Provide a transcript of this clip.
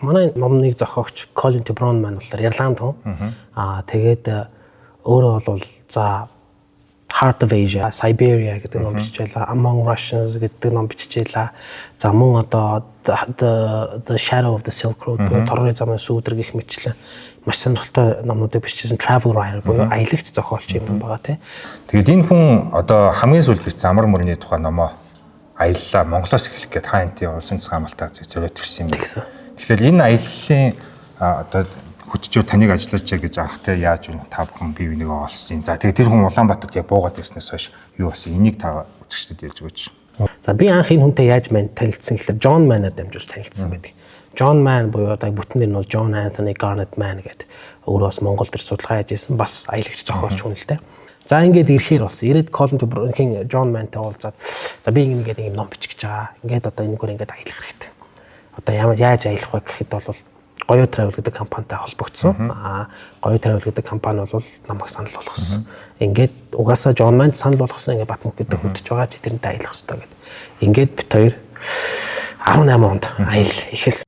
манай номныг зохиогч Colin Tibron маань болохоор Ирланд хүн. Тэгээд өөрөө бол за Heart of Asia, Siberia гэдэг ном бичиж байлаа. Among Russians гэдэг ном бичиж байлаа. За мөн одоо The Shadow of the Silk Road буюу Торгын замын сүүдэр гэх мэтлэн маш сонирхолтой номнуудыг бичсэн travel writer буюу аялагч зохиолч юм байгаа тий. Тэгээд энэ хүн одоо хамгийн сүүлд бичсэн амар мөрний тухай номоо аяллаа Монголоос эхлэх гээд хаантын улсын засгийн хамгаалалтаа зориод ирсэн юм. Тэгэхээр энэ аяллалын одоо хөтчөө таныг ажиллаж гэж авах те яаж юу та бүхэн бие бинийгээ олсон. За тэгээд тэр хүн Улаанбаатарт яг буугаад ирснээс хойш юу болсон энийг та үзэгчдэд ярьж өгөөч. За би анх энэ хүнтэй яаж танилцсан гэхээр John Mann-аар дамжуулж танилцсан байдаг. John Mann буюу одоо бүтэн дээр нь бол John Anthony Garnet Mann гэдэг өөрөөс Монголд ир судалгаа хийж исэн бас аялагч зохиолч хүн л дээ. За ингээд ирэхээр бас ирээд Colin Tibron-ийн John Mann-тай уулзаад за би ингээд юм ном бичих гэж байгаа. Ингээд одоо энэгээр ингээд аялах хэрэгтэй. Одоо яаж аялах вэ гэхэд бол Гоё Travel гэдэг компанитай холбогдсон. Гоё Travel гэдэг компани бол намайг санал болгосон. Ингээд угаасаа John Mann санал болгосон ингээд Батмөх гэдэг хөтж байгаа чи тэрнтэй аялах хэрэгтэй гэдэг. Ингээд бит хоёр 18 онд аял эхэлсэн.